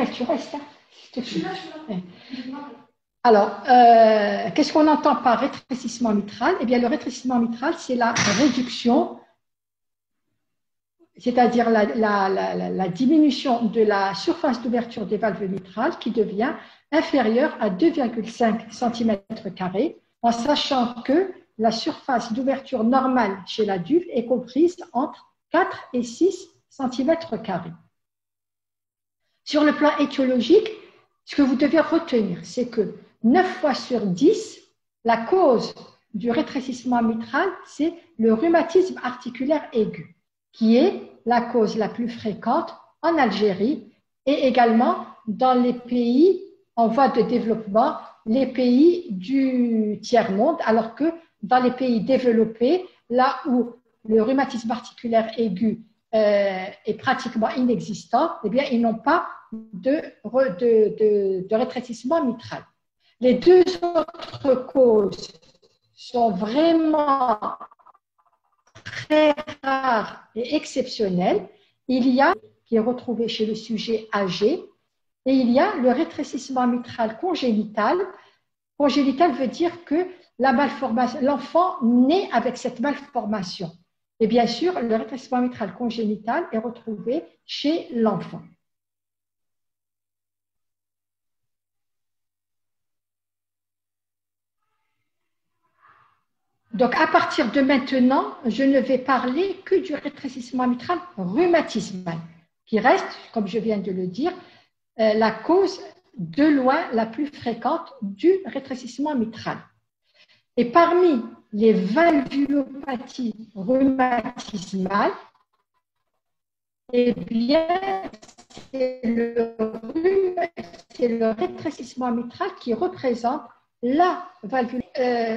tu restes, hein? Je suis là, je suis là. Alors, qu'est-ce qu'on entend par rétrécissement mitral? Eh bien, le rétrécissement mitral, c'est la réduction, c'est-à-dire la diminution de la surface d'ouverture des valves mitrales qui devient inférieure à 2,5 cm², en sachant que la surface d'ouverture normale chez l'adulte est comprise entre 4 et 6 cm². Sur le plan étiologique, ce que vous devez retenir, c'est que 9 fois sur 10, la cause du rétrécissement mitral, c'est le rhumatisme articulaire aigu, qui est la cause la plus fréquente en Algérie et également dans les pays en voie de développement, les pays du tiers-monde, alors que dans les pays développés, là où le rhumatisme articulaire aigu est pratiquement inexistant, eh bien, ils n'ont pas de rétrécissement mitral. Les deux autres causes sont vraiment très rares et exceptionnelles. Il y a, qui est retrouvé chez le sujet âgé, et il y a le rétrécissement mitral congénital. Congénital veut dire que l'enfant naît avec cette malformation. Et bien sûr, le rétrécissement mitral congénital est retrouvé chez l'enfant. Donc, à partir de maintenant, je ne vais parler que du rétrécissement mitral rhumatismal, qui reste, comme je viens de le dire, la cause de loin la plus fréquente du rétrécissement mitral. Et parmi les valvulopathies rhumatismales, eh bien, c'est le rétrécissement mitral qui représente la valvule.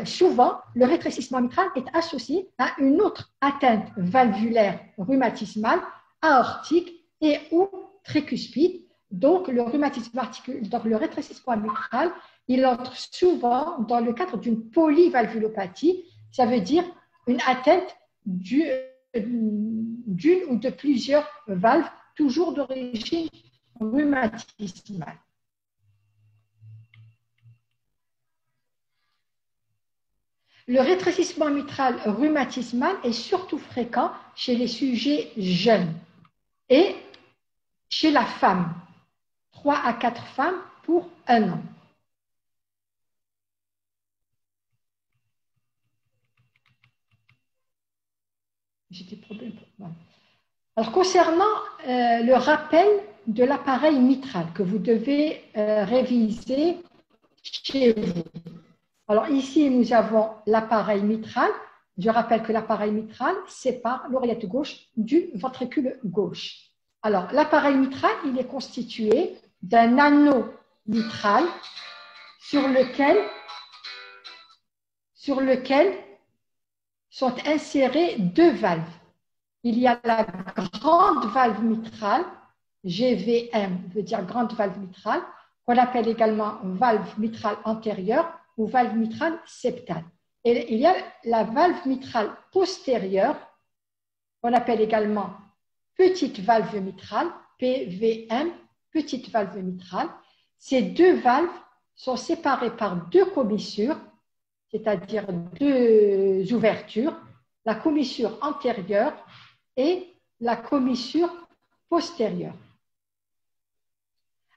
Souvent, le rétrécissement mitral est associé à une autre atteinte valvulaire rhumatismale, aortique et ou tricuspide. Donc, le rétrécissement mitral, il entre souvent dans le cadre d'une polyvalvulopathie. Ça veut dire une atteinte d'une ou de plusieurs valves, toujours d'origine rhumatismale. Le rétrécissement mitral rhumatismal est surtout fréquent chez les sujets jeunes et chez la femme, 3 à 4 femmes pour un an. J'ai des problèmes. Alors, concernant le rappel de l'appareil mitral que vous devez réviser chez vous. Alors ici, nous avons l'appareil mitral. Je rappelle que l'appareil mitral sépare l'oreillette gauche du ventricule gauche. Alors, l'appareil mitral, il est constitué d'un anneau mitral sur lequel sont insérées deux valves. Il y a la grande valve mitrale, GVM veut dire grande valve mitrale, qu'on appelle également valve mitrale antérieure ou valve mitrale septale. Et il y a la valve mitrale postérieure, qu'on appelle également petite valve mitrale, PVM, petite valve mitrale. Ces deux valves sont séparées par deux commissures, c'est-à-dire deux ouvertures, la commissure antérieure et la commissure postérieure.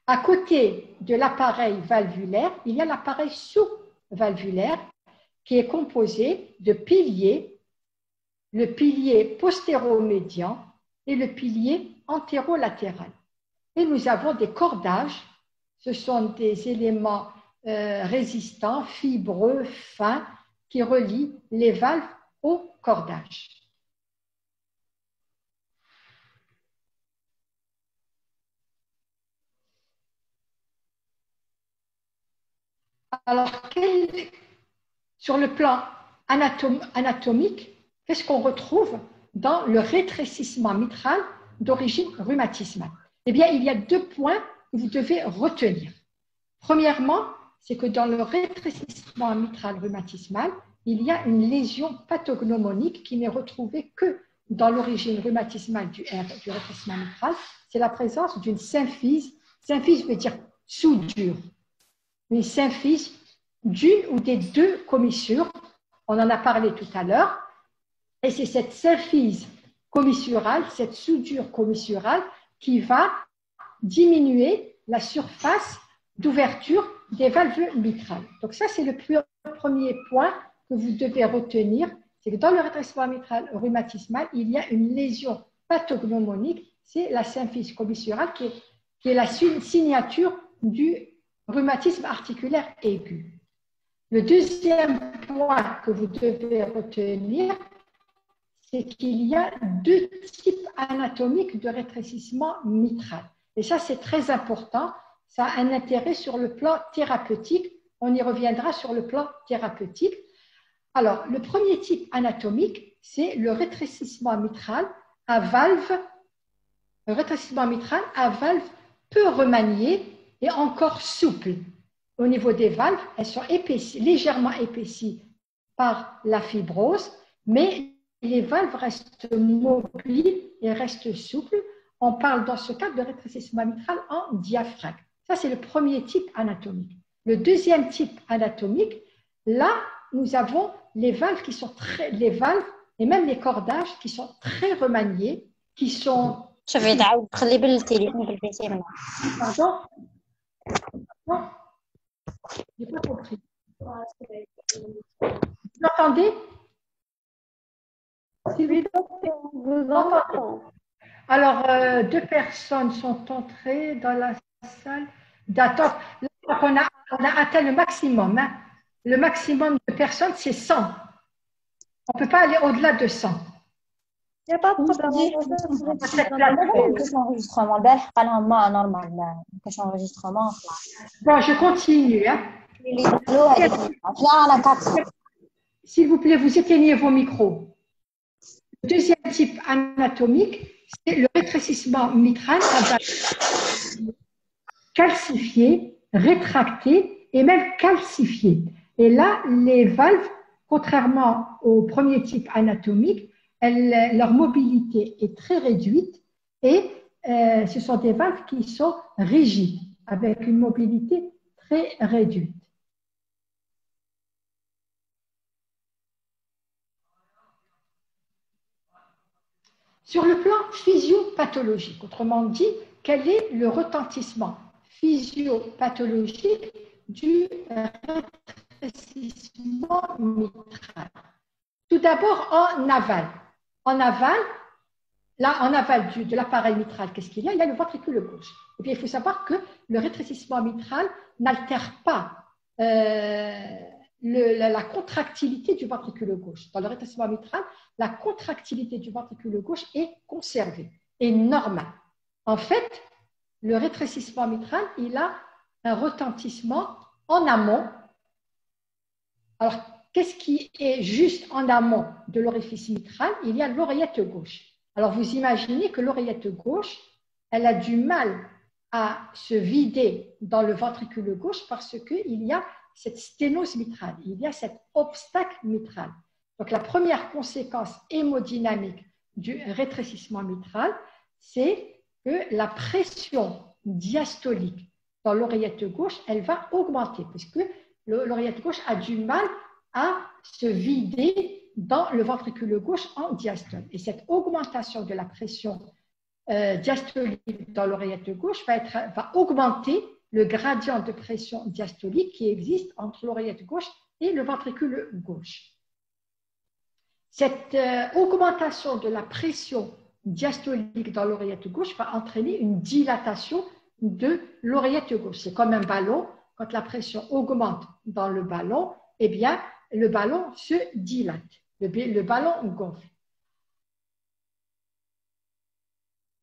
À côté de l'appareil valvulaire, il y a l'appareil sous-valvulaire qui est composé de piliers, le pilier postéromédian et le pilier antérolatéral. Et nous avons des cordages, ce sont des éléments résistants, fibreux, fins, qui relient les valves au cordage. Alors, sur le plan anatomique, qu'est-ce qu'on retrouve dans le rétrécissement mitral d'origine rhumatismale? Eh bien, il y a deux points que vous devez retenir. Premièrement, c'est que dans le rétrécissement mitral rhumatismal, il y a une lésion pathognomonique qui n'est retrouvée que dans l'origine rhumatismale du rétrécissement mitral. C'est la présence d'une symphyse Symphyse veut dire soudure. Une symphyse d'une ou des deux commissures. On en a parlé tout à l'heure. Et c'est cette symphyse commissurale, cette soudure commissurale qui va diminuer la surface d'ouverture des valves mitrales. Donc ça, c'est le premier point que vous devez retenir, c'est que dans le rétrécissement mitral rhumatismal, il y a une lésion pathognomonique, c'est la symphyse commissurale qui est la signature du rhumatisme articulaire aigu. Le deuxième point que vous devez retenir, c'est qu'il y a deux types anatomiques de rétrécissement mitral. Et ça, c'est très important. Ça a un intérêt sur le plan thérapeutique. On y reviendra sur le plan thérapeutique. Alors, le premier type anatomique, c'est le rétrécissement mitral à valve peu remaniée et encore souple. Au niveau des valves, elles sont légèrement épaissies par la fibrose, mais les valves restent mobiles et restent souples. On parle dans ce cas de rétrécissement mitral en diaphragme. Ça, c'est le premier type anatomique. Le deuxième type anatomique, là, nous avons les valves les valves et même les cordages qui sont très remaniés, qui sont... Pardon? Non, je n'ai pas compris. Vous entendez? Vous entendez. Alors, deux personnes sont entrées dans la salle d'attente. On a atteint le maximum. Hein. Le maximum de personnes, c'est 100. On ne peut pas aller au-delà de 100. Il n'y a pas de problème. Bon, je continue. Hein. S'il vous plaît, vous éteignez vos micros. Le deuxième type anatomique, c'est le rétrécissement mitral à valve calcifiée, rétractée et même calcifiée. Et là, les valves, contrairement au premier type anatomique, leur mobilité est très réduite et ce sont des valves qui sont rigides, avec une mobilité très réduite. Sur le plan physiopathologique, autrement dit, quel est le retentissement physiopathologique du rétrécissement mitral? Tout d'abord en aval. En aval, là, en aval de l'appareil mitral, qu'est-ce qu'il y a? Il y a le ventricule gauche. Et puis, il faut savoir que le rétrécissement mitral n'altère pas la contractilité du ventricule gauche. Dans le rétrécissement mitral, la contractilité du ventricule gauche est conservée, est normale. En fait, le rétrécissement mitral, il a un retentissement en amont. Alors, qu'est-ce qui est juste en amont de l'orifice mitral? Il y a l'oreillette gauche. Alors, vous imaginez que l'oreillette gauche, elle a du mal à se vider dans le ventricule gauche parce qu'il y a cette sténose mitrale, il y a cet obstacle mitral. Donc, la première conséquence hémodynamique du rétrécissement mitral, c'est que la pression diastolique dans l'oreillette gauche, elle va augmenter puisque l'oreillette gauche a du mal à se vider dans le ventricule gauche en diastole. Et cette augmentation de la pression diastolique dans l'oreillette gauche va augmenter le gradient de pression diastolique qui existe entre l'oreillette gauche et le ventricule gauche. Cette augmentation de la pression diastolique dans l'oreillette gauche va entraîner une dilatation de l'oreillette gauche. C'est comme un ballon. Quand la pression augmente dans le ballon, eh bien, le ballon se dilate. Le ballon gonfle.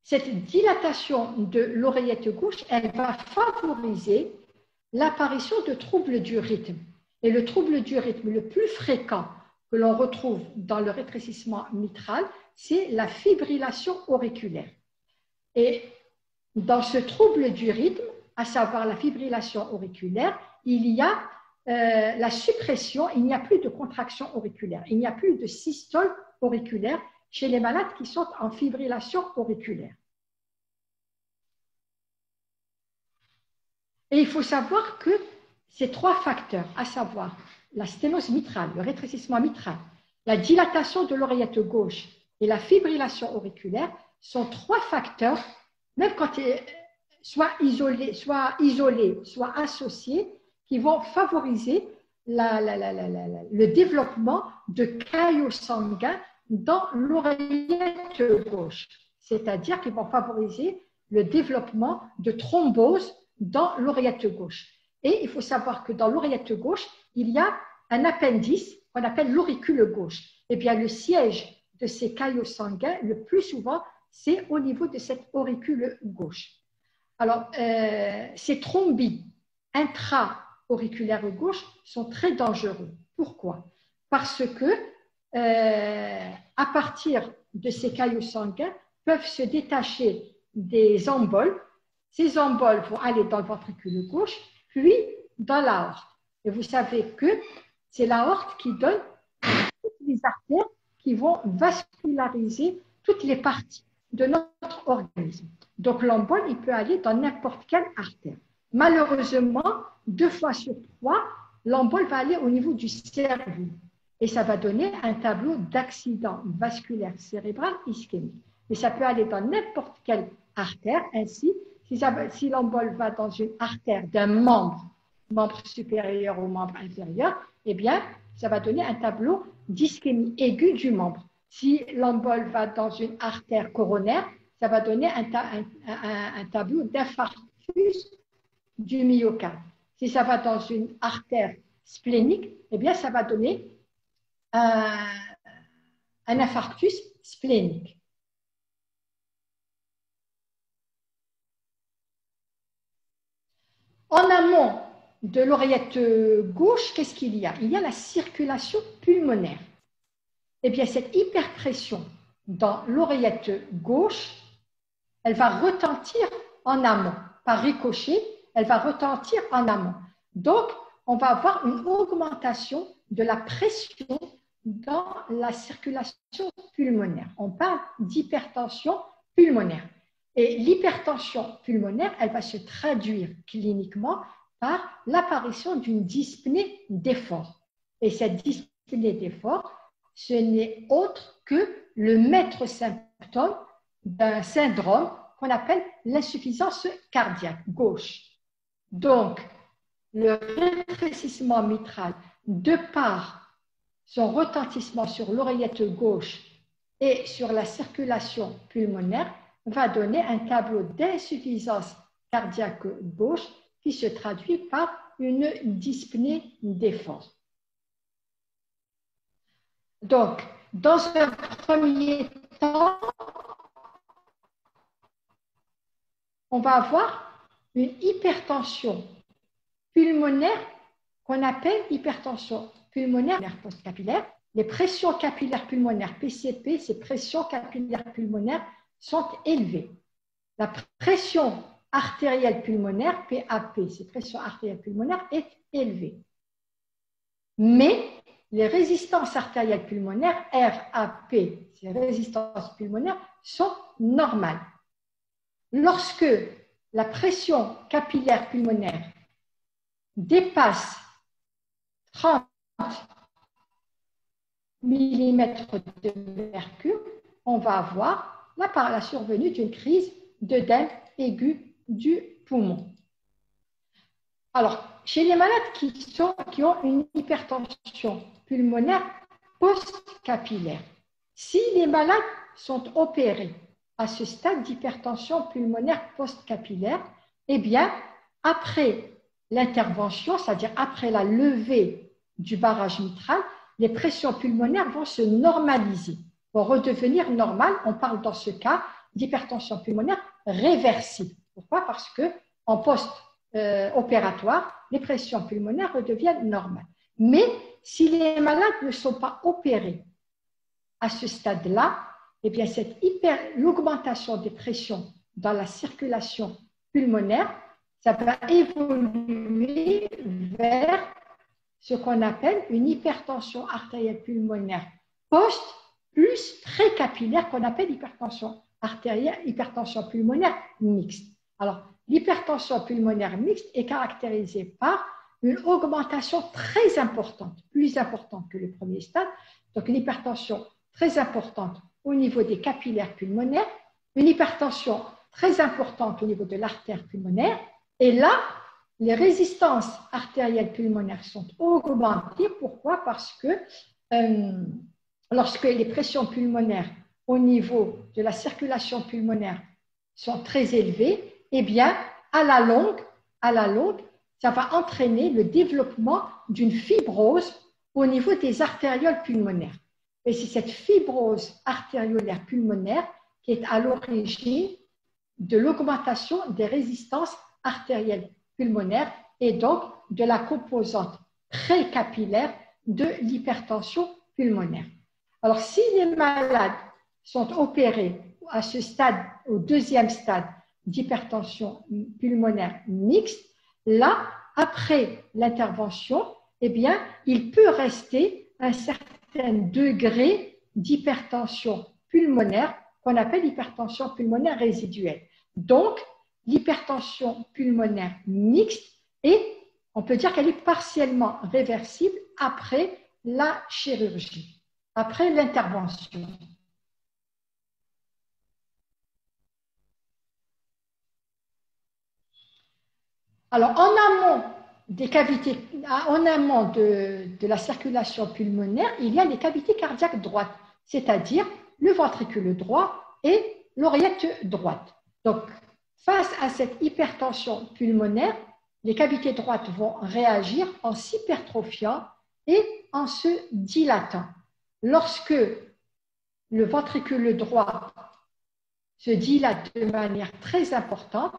Cette dilatation de l'oreillette gauche, elle va favoriser l'apparition de troubles du rythme. Et le trouble du rythme le plus fréquent que l'on retrouve dans le rétrécissement mitral, c'est la fibrillation auriculaire. Et dans ce trouble du rythme, à savoir la fibrillation auriculaire, il y a la suppression, il n'y a plus de contraction auriculaire, il n'y a plus de systole auriculaire chez les malades qui sont en fibrillation auriculaire. Et il faut savoir que ces trois facteurs, à savoir la sténose mitrale, le rétrécissement mitral, la dilatation de l'oreillette gauche et la fibrillation auriculaire, sont trois facteurs, même quand soit isolés, soit associés, qui vont favoriser le développement de caillots sanguins dans l'oreillette gauche. C'est-à-dire qu'ils vont favoriser le développement de thrombose dans l'oreillette gauche. Et il faut savoir que dans l'oreillette gauche, il y a un appendice qu'on appelle l'auricule gauche. Eh bien, le siège de ces caillots sanguins, le plus souvent, c'est au niveau de cette auricule gauche. Alors, ces thrombis intra-auriculaires gauche sont très dangereux. Pourquoi? Parce que, à partir de ces caillots sanguins, peuvent se détacher des emboles. Ces emboles vont aller dans le ventricule gauche, puis dans l'aorte. Et vous savez que c'est l'aorte qui donne toutes les artères qui vont vasculariser toutes les parties de notre organisme. Donc l'embole, il peut aller dans n'importe quelle artère. Malheureusement, 2 fois sur 3, l'embole va aller au niveau du cerveau. Et ça va donner un tableau d'accident vasculaire cérébral ischémique. Mais ça peut aller dans n'importe quelle artère. Ainsi, si l'embole va dans une artère d'un membre supérieur ou membre inférieur, eh bien, ça va donner un tableau d'ischémie aiguë du membre. Si l'embole va dans une artère coronaire, ça va donner un tableau d'infarctus du myocarde. Si ça va dans une artère splénique, eh bien, ça va donner un infarctus splénique. En amont de l'oreillette gauche, qu'est-ce qu'il y a? Il y a la circulation pulmonaire. Eh bien, cette hyperpression dans l'oreillette gauche, elle va retentir en amont. Par ricochet, elle va retentir en amont. Donc, on va avoir une augmentation de la pression dans la circulation pulmonaire. On parle d'hypertension pulmonaire. Et l'hypertension pulmonaire, elle va se traduire cliniquement par l'apparition d'une dyspnée d'effort. Et cette dyspnée d'effort, ce n'est autre que le maître symptôme d'un syndrome qu'on appelle l'insuffisance cardiaque gauche. Donc, le rétrécissement mitral, de par son retentissement sur l'oreillette gauche et sur la circulation pulmonaire, va donner un tableau d'insuffisance cardiaque gauche qui se traduit par une dyspnée d'effort. Donc, dans un premier temps, on va avoir une hypertension pulmonaire qu'on appelle hypertension pulmonaire postcapillaire. Les pressions capillaires pulmonaires PCP, ces pressions capillaires pulmonaires sont élevées. La pression artérielle pulmonaire, PAP, cette pression artérielle pulmonaire est élevée. Mais les résistances artérielles pulmonaires, RAP, ces résistances pulmonaires, sont normales. Lorsque la pression capillaire pulmonaire dépasse 30 mm de mercure, on va avoir la survenue d'une crise d'œdème aigu du poumon. Alors, chez les malades qui ont une hypertension pulmonaire post-capillaire, si les malades sont opérés à ce stade d'hypertension pulmonaire post-capillaire, eh bien, après l'intervention, c'est-à-dire après la levée du barrage mitral, les pressions pulmonaires vont se normaliser, vont redevenir normales. On parle dans ce cas d'hypertension pulmonaire réversible. Pourquoi? Parce qu'en post-opératoire, les pressions pulmonaires redeviennent normales. Mais si les malades ne sont pas opérés à ce stade-là, eh bien, l'augmentation des pressions dans la circulation pulmonaire, ça va évoluer vers ce qu'on appelle une hypertension artérielle pulmonaire post plus précapillaire qu'on appelle hypertension artérielle, hypertension pulmonaire mixte. Alors, l'hypertension pulmonaire mixte est caractérisée par une augmentation très importante, plus importante que le premier stade, donc une hypertension très importante au niveau des capillaires pulmonaires, une hypertension très importante au niveau de l'artère pulmonaire, et là, les résistances artérielles pulmonaires sont augmentées. Pourquoi? Parce que lorsque les pressions pulmonaires au niveau de la circulation pulmonaire sont très élevées, eh bien, à la longue, ça va entraîner le développement d'une fibrose au niveau des artérioles pulmonaires. Et c'est cette fibrose artériolaire pulmonaire qui est à l'origine de l'augmentation des résistances artérielles pulmonaires et donc de la composante précapillaire de l'hypertension pulmonaire. Alors, si les malades sont opérés à ce stade, au deuxième stade d'hypertension pulmonaire mixte, là, après l'intervention, eh bien, il peut rester un certain degré d'hypertension pulmonaire qu'on appelle hypertension pulmonaire résiduelle. Donc, l'hypertension pulmonaire mixte, et on peut dire qu'elle est partiellement réversible après la chirurgie, après l'intervention. Alors, en amont des cavités, en amont de la circulation pulmonaire, il y a les cavités cardiaques droites, c'est-à-dire le ventricule droit et l'oreillette droite. Donc, face à cette hypertension pulmonaire, les cavités droites vont réagir en s'hypertrophiant et en se dilatant. Lorsque le ventricule droit se dilate de manière très importante,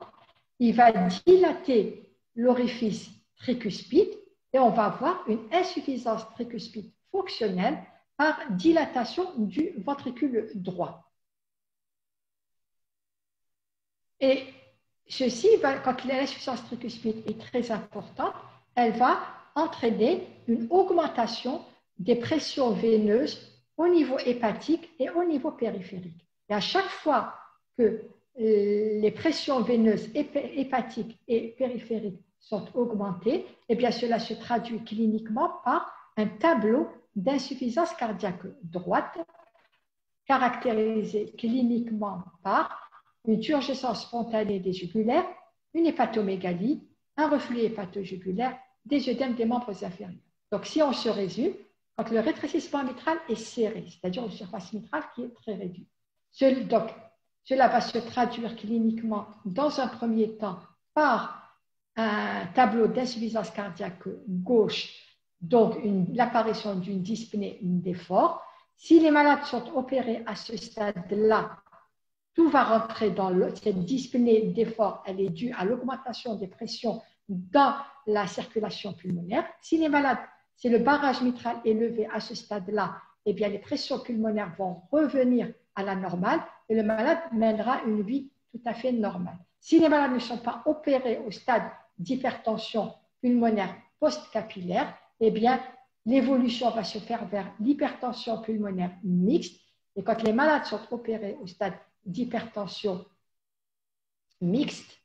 il va dilater l'orifice tricuspide et on va avoir une insuffisance tricuspide fonctionnelle par dilatation du ventricule droit. Et ceci, quand l'insuffisance tricuspide est très importante, elle va entraîner une augmentation des pressions veineuses au niveau hépatique et au niveau périphérique. Et à chaque fois que les pressions veineuses hépatiques et périphériques sont augmentées, eh bien cela se traduit cliniquement par un tableau d'insuffisance cardiaque droite, caractérisé cliniquement par une turgescence spontanée des jugulaires, une hépatomégalie, un reflux hépatojugulaire, des œdèmes des membres inférieurs. Donc, si on se résume, quand le rétrécissement mitral est serré, c'est-à-dire une surface mitrale qui est très réduite, donc, cela va se traduire cliniquement dans un premier temps par un tableau d'insuffisance cardiaque gauche, donc l'apparition d'une dyspnée d'effort. Si les malades sont opérés à ce stade-là, tout va rentrer dans cette dyspnée d'effort, elle est due à l'augmentation des pressions dans la circulation pulmonaire. Si les malades, c'est le barrage mitral élevé à ce stade-là, eh bien les pressions pulmonaires vont revenir à la normale et le malade mènera une vie tout à fait normale. Si les malades ne sont pas opérés au stade d'hypertension pulmonaire post-capillaire, eh bien l'évolution va se faire vers l'hypertension pulmonaire mixte. Et quand les malades sont opérés au stade d'hypertension mixte,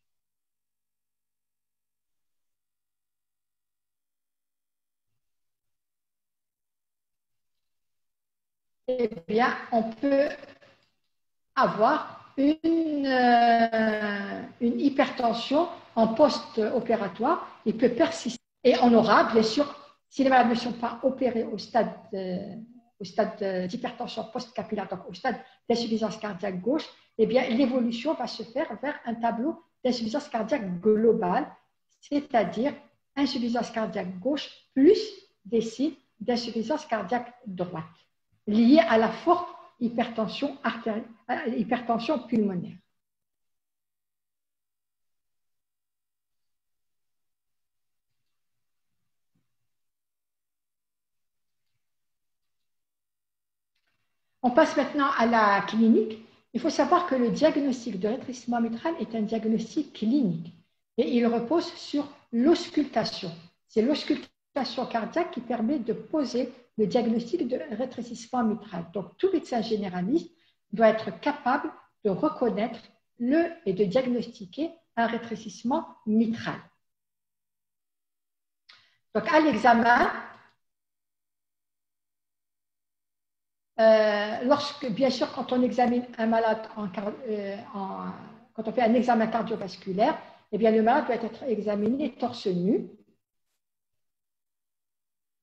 eh bien, on peut avoir une hypertension en post-opératoire. Il peut persister. Et on aura, bien sûr, si les malades ne sont pas opérés au stade d'hypertension post-capillaire, donc au stade d'insuffisance cardiaque gauche, eh bien, l'évolution va se faire vers un tableau d'insuffisance cardiaque globale, c'est-à-dire insuffisance cardiaque gauche plus des signes d'insuffisance cardiaque droite, liés à la forte hypertension pulmonaire. On passe maintenant à la clinique. Il faut savoir que le diagnostic de rétrécissement mitral est un diagnostic clinique et il repose sur l'auscultation. C'est l'auscultation cardiaque qui permet de poser le diagnostic de rétrécissement mitral. Donc, tout médecin généraliste doit être capable de reconnaître et de diagnostiquer un rétrécissement mitral. Donc, à l'examen, bien sûr, quand on examine un malade, quand on fait un examen cardiovasculaire, eh bien, le malade doit être examiné torse nu.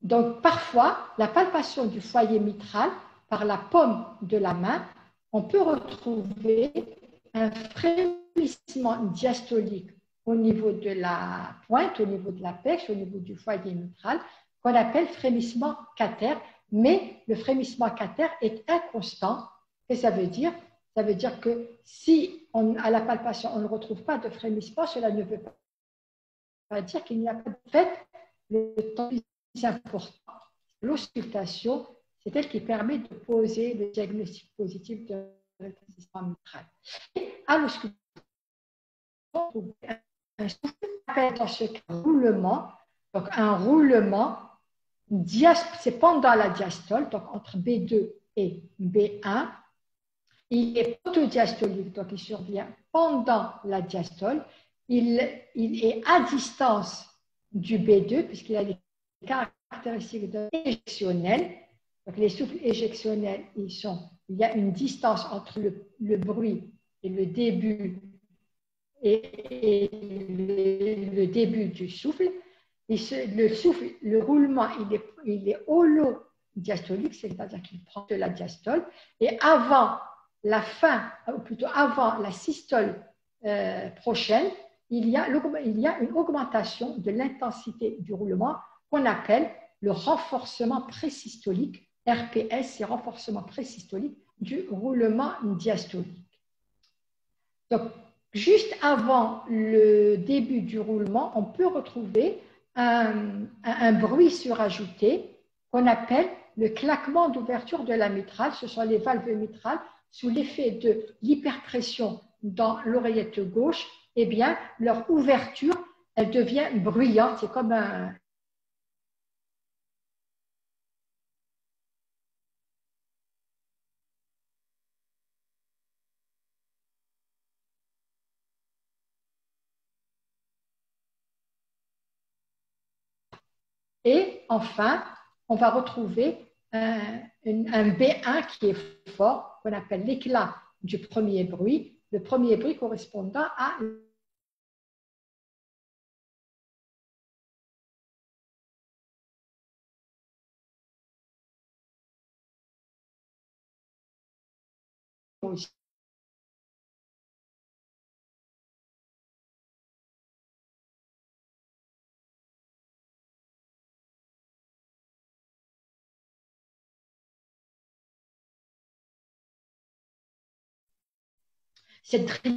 Donc, parfois, la palpation du foyer mitral par la paume de la main, on peut retrouver un frémissement diastolique au niveau de la pointe, au niveau de l'apex, au niveau du foyer mitral, qu'on appelle frémissement cater. Mais le frémissement cater est inconstant. Et ça veut dire que si à la palpation, on ne retrouve pas de frémissement, cela ne veut pas dire qu'il n'y a pas de fait. Le temps plus important, l'auscultation, c'est elle qui permet de poser le diagnostic positif de rétrécissement mitral. Et à l'auscultation, on trouve un souffle dans ce cas roulement. Donc un roulement, c'est pendant la diastole, donc entre B2 et B1. Il est autodiastolique, donc il survient pendant la diastole. Il est à distance du B2, puisqu'il a des caractéristiques éjectionnelles. Donc les souffles éjectionnels, il y a une distance entre le bruit et le début le début du souffle. Le roulement, il est holodiastolique, c'est-à-dire qu'il prend de la diastole. Et avant la fin, ou plutôt avant la systole prochaine, il y a une augmentation de l'intensité du roulement qu'on appelle le renforcement présystolique. RPS, c'est renforcement présystolique du roulement diastolique. Donc, juste avant le début du roulement, on peut retrouver un bruit surajouté qu'on appelle le claquement d'ouverture de la mitrale. Ce sont les valves mitrales sous l'effet de l'hyperpression dans l'oreillette gauche. Eh bien, leur ouverture, elle devient bruyante. C'est comme un... Et enfin, on va retrouver un B1 qui est fort, qu'on appelle l'éclat du premier bruit, le premier bruit correspondant à cette triade,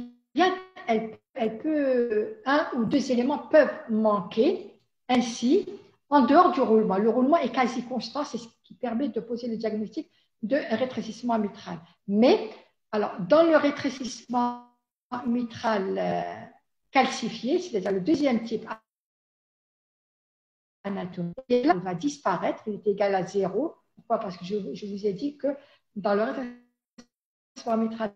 un ou deux éléments peuvent manquer. Ainsi, en dehors du roulement, le roulement est quasi constant, c'est ce qui permet de poser le diagnostic de rétrécissement mitral. Mais, alors, dans le rétrécissement mitral calcifié, c'est-à-dire le deuxième type anatomique, et là, il va disparaître, il est égal à 0. Pourquoi? Parce que je vous ai dit que dans le rétrécissement mitral,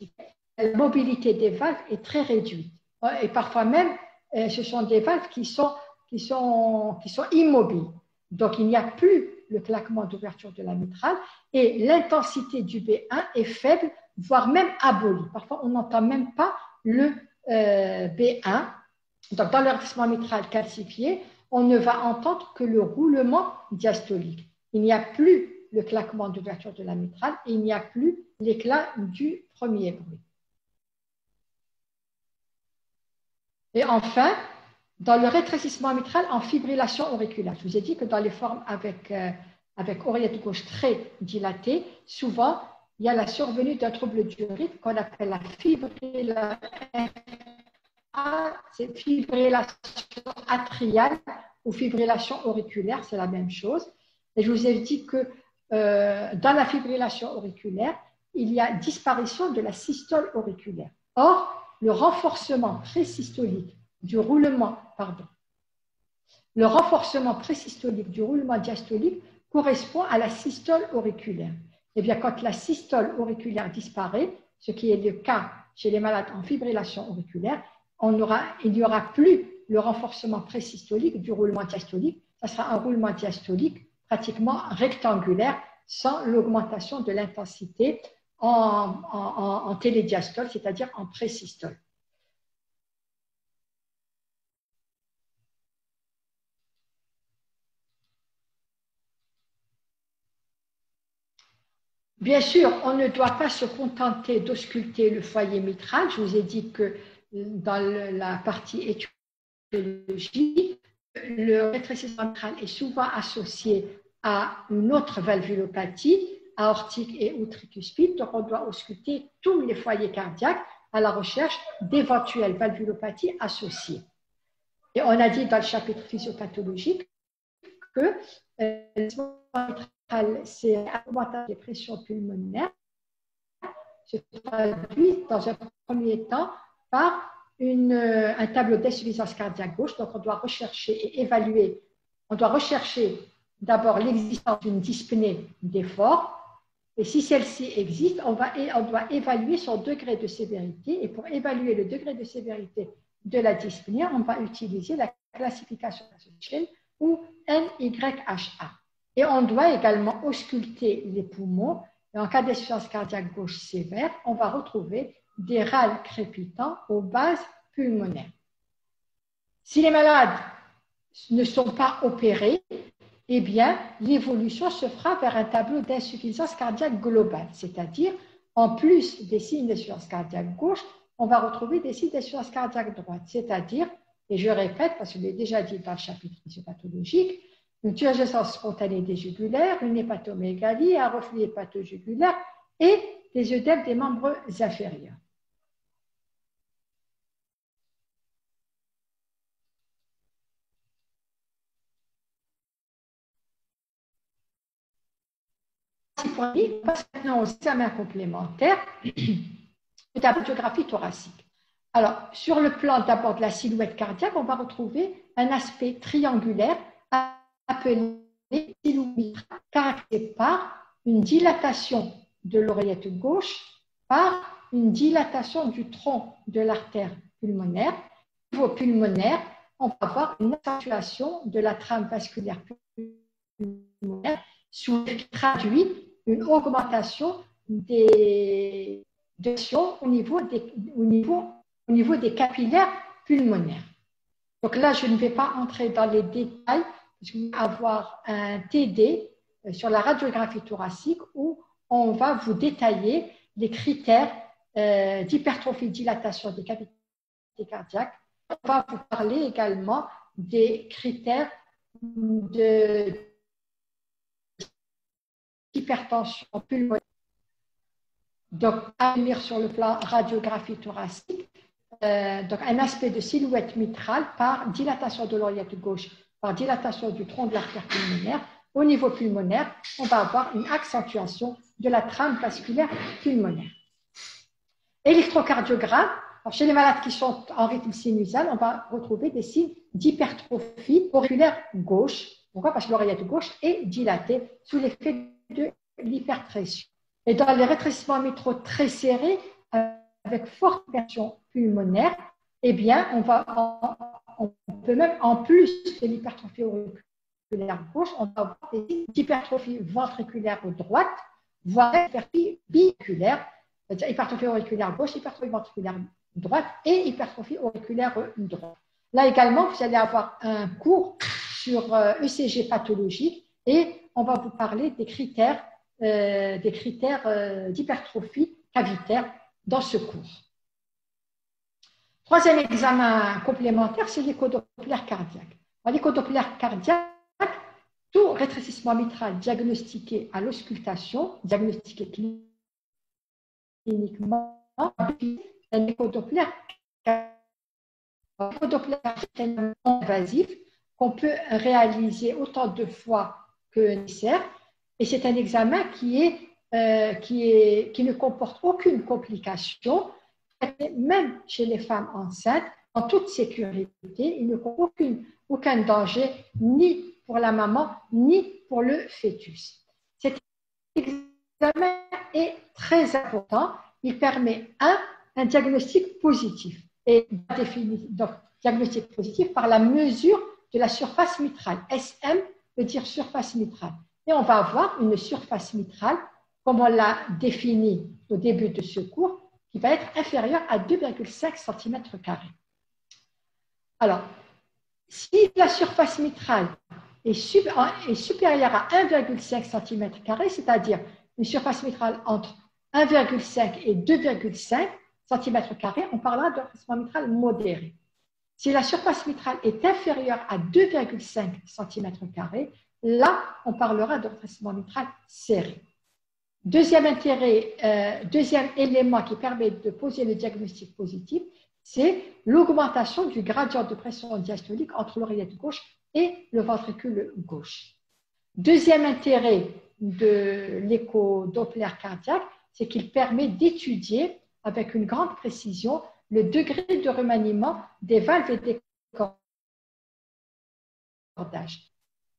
la mobilité des valves est très réduite. Et parfois même, ce sont des valves qui sont immobiles. Donc, il n'y a plus le claquement d'ouverture de la mitrale et l'intensité du B1 est faible, voire même abolie. Parfois, on n'entend même pas le B1. Donc, dans le rétrécissement mitral calcifié, on ne va entendre que le roulement diastolique. Il n'y a plus le claquement d'ouverture de la mitrale et il n'y a plus l'éclat du premier bruit. Et enfin, dans le rétrécissement mitral en fibrillation auriculaire, je vous ai dit que dans les formes avec oreillette gauche très dilatée, souvent, il y a la survenue d'un trouble du rythme qu'on appelle la fibrillation atriale ou fibrillation auriculaire, c'est la même chose. Et je vous ai dit que dans la fibrillation auriculaire, il y a disparition de la systole auriculaire. Or, le renforcement présystolique du roulement, le renforcement présystolique du roulement diastolique correspond à la systole auriculaire. Et bien, quand la systole auriculaire disparaît, ce qui est le cas chez les malades en fibrillation auriculaire, il n'y aura plus le renforcement présystolique du roulement diastolique. Ça sera un roulement diastolique pratiquement rectangulaire sans l'augmentation de l'intensité en télédiastole, c'est-à-dire en présystole. Bien sûr, on ne doit pas se contenter d'ausculter le foyer mitral. Je vous ai dit que dans la partie étiologie, le rétrécissement mitral est souvent associé à une autre valvulopathie, aortique et ou tricuspide. Donc, on doit ausculter tous les foyers cardiaques à la recherche d'éventuelles valvulopathies associées. Et on a dit dans le chapitre physiopathologique que c'est l'augmentation des pressions pulmonaires se traduit dans un premier temps par un tableau d'insuffisance cardiaque gauche. Donc, on doit rechercher et évaluer, on doit rechercher d'abord l'existence d'une dyspnée d'effort. Et si celle-ci existe, on doit évaluer son degré de sévérité. Et pour évaluer le degré de sévérité de la dyspnée, on va utiliser la classification Association ou NYHA. Et on doit également ausculter les poumons. Et en cas d'insuffisance cardiaque gauche sévère, on va retrouver des râles crépitants aux bases pulmonaires. Si les malades ne sont pas opérés, eh bien, l'évolution se fera vers un tableau d'insuffisance cardiaque globale, c'est-à-dire, en plus des signes d'insuffisance cardiaque gauche, on va retrouver des signes d'insuffisance cardiaque droite, c'est-à-dire, et je répète parce que je l'ai déjà dit dans le chapitre physiopathologique, une turgescence spontanée des jugulaires, une hépatomégalie, un reflux hépatojugulaire et des œdèmes des membres inférieurs. On passe maintenant aux examens complémentaires de la radiographie thoracique. Alors, sur le plan d'abord de la silhouette cardiaque, on va retrouver un aspect triangulaire appelé silhouette, caractérisé par une dilatation de l'oreillette gauche, par une dilatation du tronc de l'artère pulmonaire. Au niveau pulmonaire, on va avoir une accentuation de la trame vasculaire pulmonaire, qui traduit une augmentation des au niveau des capillaires pulmonaires. Donc là, je ne vais pas entrer dans les détails, parce qu'on va avoir un TD sur la radiographie thoracique où on va vous détailler les critères d'hypertrophie dilatation des cavités cardiaques. On va vous parler également des critères d'hypertension pulmonaire. Donc, à venir sur le plan radiographie thoracique, donc un aspect de silhouette mitrale par dilatation de l'oreillette gauche, par dilatation du tronc de l'artère pulmonaire. Au niveau pulmonaire, on va avoir une accentuation de la trame vasculaire pulmonaire. Électrocardiogramme, chez les malades qui sont en rythme sinusal, on va retrouver des signes d'hypertrophie auriculaire gauche. Pourquoi? Parce que l'oreillette gauche est dilatée sous l'effet de l'hyperpression. Et dans les rétrécissements mitraux très serrés, avec forte pression pulmonaire, eh bien, on peut même, en plus de l'hypertrophie auriculaire gauche, on va avoir des signes d'hypertrophie ventriculaire droite, voire hypertrophie biculaire, c'est-à-dire hypertrophie auriculaire gauche, hypertrophie ventriculaire droite et hypertrophie auriculaire droite. Là également, vous allez avoir un cours sur ECG pathologique et on va vous parler des critères d'hypertrophie cavitaire dans ce cours. Troisième examen complémentaire, c'est l'échodoppler cardiaque. L'échodoppler cardiaque, tout rétrécissement mitral diagnostiqué à l'auscultation, diagnostiqué cliniquement, un échodoppler invasif qu'on peut réaliser autant de fois que nécessaire. Et c'est un examen qui ne comporte aucune complication, même chez les femmes enceintes, en toute sécurité. Il ne comporte aucun danger, ni pour la maman, ni pour le fœtus. Cet examen est très important. Il permet un diagnostic positif. est défini, donc diagnostic positif, par la mesure de la surface mitrale. SM veut dire surface mitrale. Et on va avoir une surface mitrale, comme on l'a définie au début de ce cours, qui va être inférieure à 2,5 cm². Alors, si la surface mitrale est supérieure à 1,5 cm², c'est-à-dire une surface mitrale entre 1,5 et 2,5 cm², on parlera de rétrécissement mitral modéré. Si la surface mitrale est inférieure à 2,5 cm², là, on parlera de rétrécissement mitral serré. Deuxième élément qui permet de poser le diagnostic positif, c'est l'augmentation du gradient de pression diastolique entre l'oreillette gauche et le ventricule gauche. Deuxième intérêt de l'écho-doppler cardiaque, c'est qu'il permet d'étudier avec une grande précision le degré de remaniement des valves et des cordages,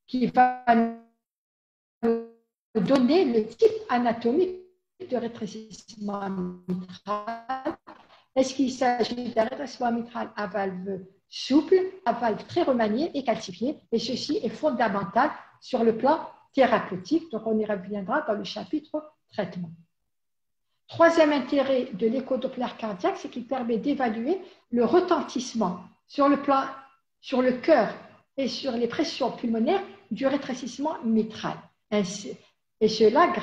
qui va nous donner le type anatomique de rétrécissement mitral. Est-ce qu'il s'agit d'un rétrécissement mitral à valve souple, à valve très remaniée et calcifiée? Et ceci est fondamental sur le plan thérapeutique, donc on y reviendra dans le chapitre traitement. Troisième intérêt de l'écho-doppler cardiaque, c'est qu'il permet d'évaluer le retentissement sur le cœur et sur les pressions pulmonaires du rétrécissement mitral. Et cela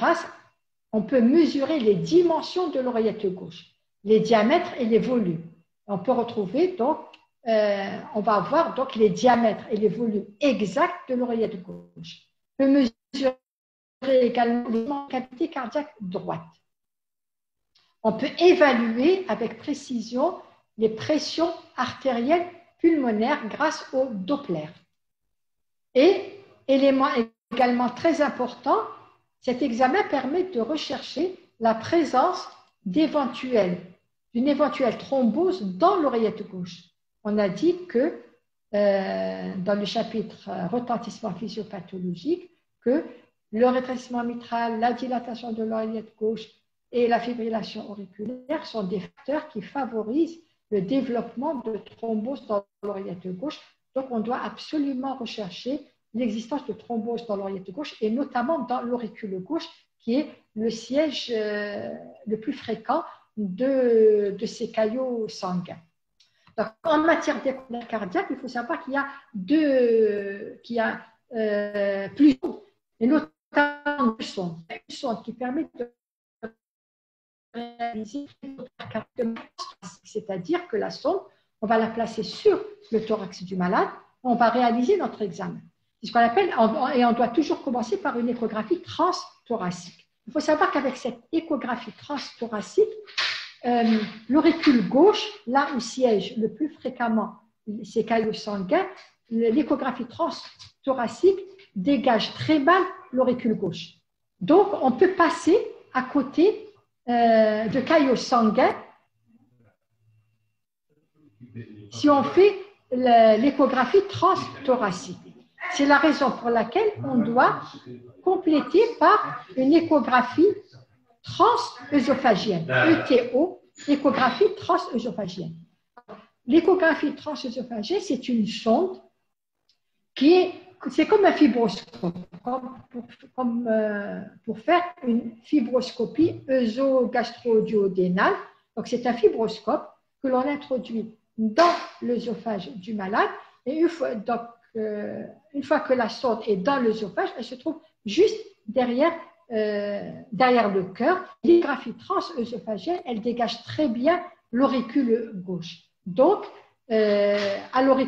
on peut mesurer les dimensions de l'oreillette gauche, les diamètres et les volumes. On peut retrouver donc, on va avoir donc les diamètres et les volumes exacts de l'oreillette gauche. On peut mesurer également les cavités cardiaques droites. On peut évaluer avec précision les pressions artérielles pulmonaires grâce au Doppler. Et, élément également très important, cet examen permet de rechercher la présence d'une éventuelle thrombose dans l'oreillette gauche. On a dit que dans le chapitre retentissement physiopathologique, que le rétrécissement mitral, la dilatation de l'oreillette gauche et la fibrillation auriculaire sont des facteurs qui favorisent le développement de thrombose dans l'oreillette gauche. Donc, on doit absolument rechercher l'existence de thrombose dans l'oreillette gauche et notamment dans l'auricule gauche, qui est le siège le plus fréquent de ces caillots sanguins. Donc, en matière d'écho cardiaque, il faut savoir qu'il y a plus, et notamment une sonde qui permet de réaliser, c'est-à-dire que la sonde, on va la placer sur le thorax du malade, on va réaliser notre examen. C'est ce qu'on appelle, et on doit toujours commencer par une échographie transthoracique. Il faut savoir qu'avec cette échographie transthoracique, l'auricule gauche, là où siègent le plus fréquemment ces caillots sanguins, l'échographie transthoracique dégage très mal l'auricule gauche. Donc, on peut passer à côté de caillots sanguins si on fait l'échographie transthoracique. C'est la raison pour laquelle on doit compléter par une échographie transœsophagienne, ETO, échographie transœsophagienne. L'échographie transœsophagienne, c'est une sonde c'est comme un fibroscope, pour faire une fibroscopie œsogastro-duodénale. Donc, c'est un fibroscope que l'on introduit dans l'œsophage du malade. Et une fois que la sonde est dans l'œsophage, elle se trouve juste derrière le cœur. L'échographie transœsophagienne, elle dégage très bien l'auricule gauche. Donc, avec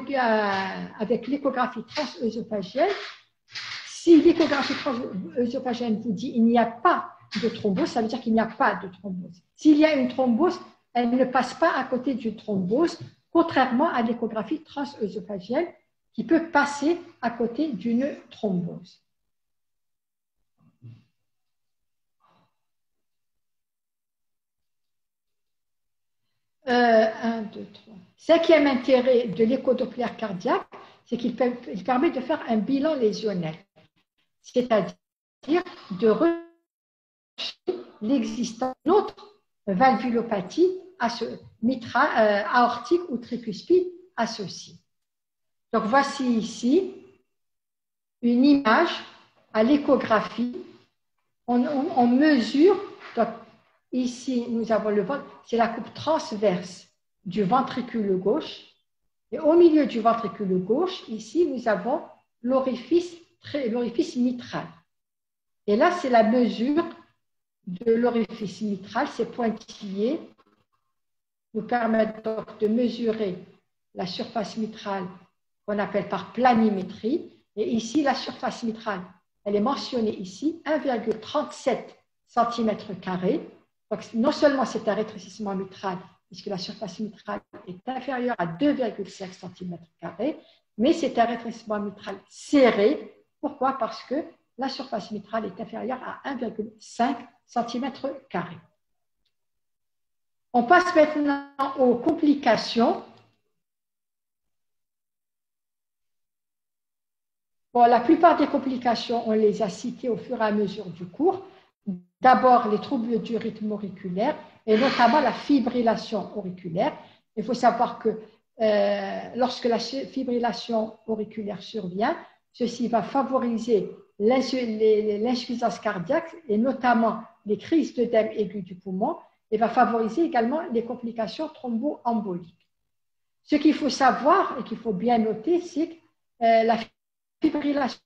l'échographie transœsophagienne, si l'échographie transœsophagienne vous dit qu'il n'y a pas de thrombose, ça veut dire qu'il n'y a pas de thrombose. S'il y a une thrombose, elle ne passe pas à côté d'une thrombose, contrairement à l'échographie transœsophagienne qui peut passer à côté d'une thrombose. Cinquième intérêt de l'écho-doppler cardiaque, c'est qu'il permet de faire un bilan lésionnel, c'est-à-dire de rechercher l'existence d'une autre valvulopathie aortique ou tricuspide associé. Donc, voici ici une image à l'échographie. On mesure, donc ici, nous avons le ventre, c'est la coupe transverse du ventricule gauche. Et au milieu du ventricule gauche, ici, nous avons l'orifice mitral. Et là, c'est la mesure de l'orifice mitral, c'est pointillé, nous permettent donc de mesurer la surface mitrale qu'on appelle par planimétrie. Et ici, la surface mitrale, elle est mentionnée ici, 1,37 cm². Donc, non seulement c'est un rétrécissement mitral, puisque la surface mitrale est inférieure à 2,5 cm², mais c'est un rétrécissement mitral serré. Pourquoi? Parce que la surface mitrale est inférieure à 1,5 cm². On passe maintenant aux complications. Bon, la plupart des complications, on les a citées au fur et à mesure du cours. D'abord, les troubles du rythme auriculaire et notamment la fibrillation auriculaire. Il faut savoir que lorsque la fibrillation auriculaire survient, ceci va favoriser l'insuffisance cardiaque et notamment les crises d'œdème aigu du poumon et va favoriser également les complications thromboemboliques. Ce qu'il faut savoir et qu'il faut bien noter, c'est que la fibrillation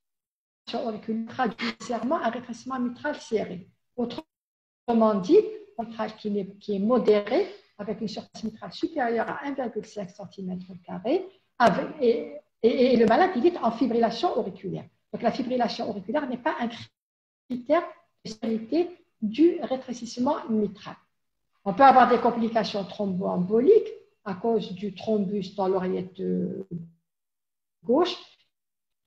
auriculaire traduit nécessairement un rétrécissement mitral serré. Autrement dit, un mitral qui est modéré, avec une surface mitrale supérieure à 1,5 cm², et le malade il est en fibrillation auriculaire. Donc la fibrillation auriculaire n'est pas un critère de sévérité du rétrécissement mitral. On peut avoir des complications thromboemboliques à cause du thrombus dans l'oreillette gauche.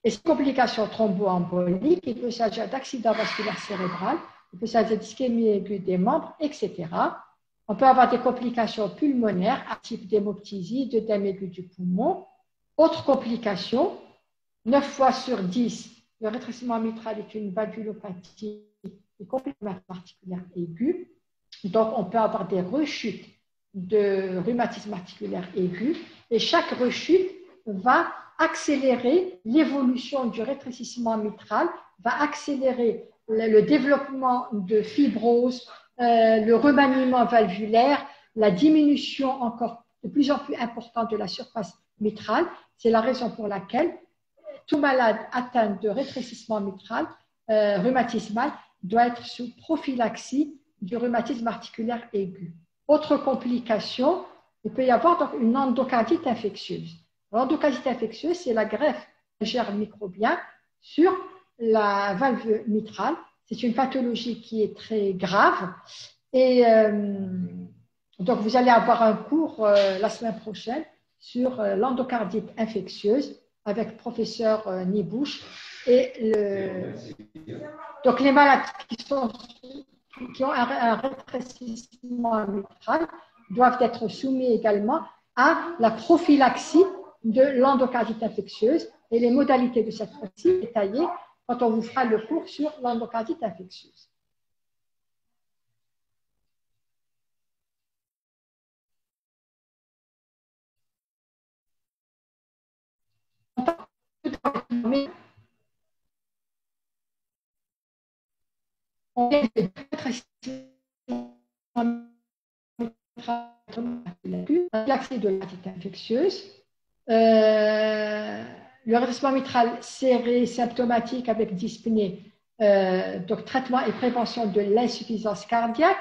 Et ces complications thromboemboliques, il peut s'agir d'accident vasculaire cérébral, il peut s'agir d'ischémie aiguë des membres, etc. On peut avoir des complications pulmonaires, type d'hémoptysie, d'œdème aigu du poumon. Autre complication, 9 fois sur 10, le rétrécissement mitral est une valvulopathie et complètement articulaire aiguë. Donc, on peut avoir des rechutes de rhumatisme articulaire aigu et chaque rechute va accélérer l'évolution du rétrécissement mitral, va accélérer le développement de fibrose, le remaniement valvulaire, la diminution encore de plus en plus importante de la surface mitrale. C'est la raison pour laquelle tout malade atteint de rétrécissement mitral rhumatismal doit être sous prophylaxie du rhumatisme articulaire aigu. Autre complication, il peut y avoir donc une endocardite infectieuse. L'endocardite infectieuse, c'est la greffe d'un germe microbien sur la valve mitrale. C'est une pathologie qui est très grave. Et donc, vous allez avoir un cours la semaine prochaine sur l'endocardite infectieuse avec le professeur Nibouche. Donc, les malades qui ont un rétrécissement mitral doivent être soumis également à la prophylaxie de l'endocardite infectieuse et les modalités de cette prophylaxie détaillées quand on vous fera le cours sur l'endocardite infectieuse. On vient de l'accès de l'endocardite infectieuse. Le rétrécissement mitral serré, symptomatique avec dyspnée, donc traitement et prévention de l'insuffisance cardiaque.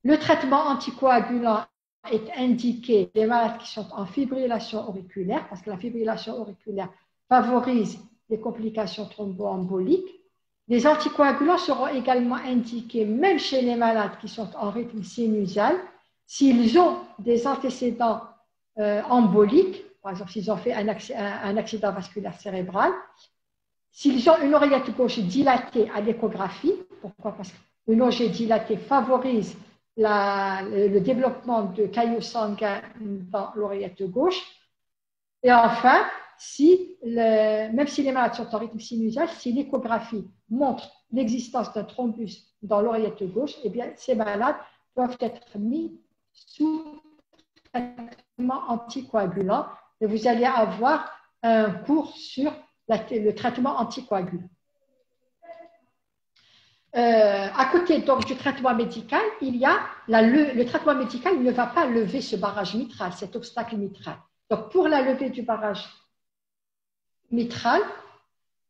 Le traitement anticoagulant est indiqué pour les malades qui sont en fibrillation auriculaire, parce que la fibrillation auriculaire favorise les complications thromboemboliques. Les anticoagulants seront également indiqués même chez les malades qui sont en rythme sinusal, s'ils ont des antécédents emboliques, par exemple s'ils ont fait un accident vasculaire cérébral, s'ils ont une oreillette gauche dilatée à l'échographie. Pourquoi? Parce qu'une oreillette dilatée favorise le développement de caillots sanguins dans l'oreillette gauche. Et enfin, même si les malades sont en rythme sinusal, si l'échographie montre l'existence d'un thrombus dans l'oreillette gauche, eh bien, ces malades doivent être mis sous traitement anticoagulant et vous allez avoir un cours sur le traitement anticoagulant. À côté donc du traitement médical, il y a le traitement médical ne va pas lever ce barrage mitral, cet obstacle mitral. Donc, pour la levée du barrage mitral,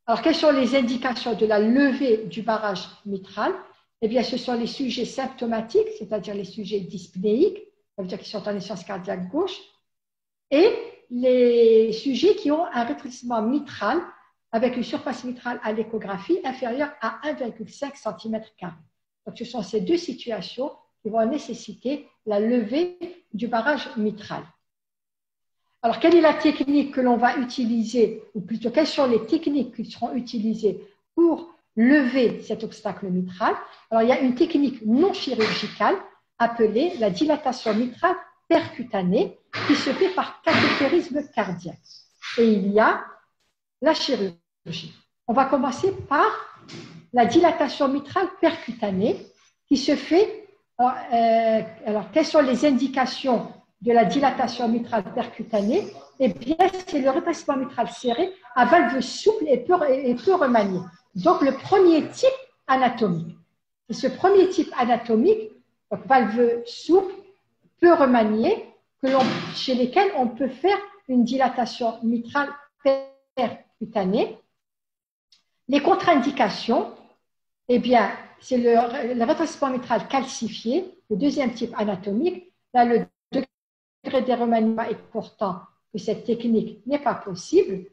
alors quelles sont les indications de la levée du barrage mitral? Eh bien, ce sont les sujets symptomatiques, c'est-à-dire les sujets dyspnéiques, ça veut dire qu'ils sont en insuffisance cardiaque gauche, et les sujets qui ont un rétrécissement mitral avec une surface mitrale à l'échographie inférieure à 1,5 cm². Donc, ce sont ces deux situations qui vont nécessiter la levée du barrage mitral. Alors, quelle est la technique que l'on va utiliser, ou plutôt, quelles sont les techniques qui seront utilisées pour lever cet obstacle mitral? Alors, il y a une technique non chirurgicale appelée la dilatation mitrale percutanée qui se fait par cathétérisme cardiaque. Et il y a la chirurgie. On va commencer par la dilatation mitrale percutanée qui se fait. Alors, quelles sont les indications de la dilatation mitrale percutanée? Eh bien, c'est le rétrécissement mitral serré à valve souple et peu remaniée. Donc, le premier type anatomique. C'est ce premier type anatomique, donc valve souple, peu remaniée, chez lesquels on peut faire une dilatation mitrale percutanée. Les contre-indications, eh bien, c'est le rétrécissement mitral calcifié, le deuxième type anatomique. Là, le degré de remaniement est important que cette technique n'est pas possible.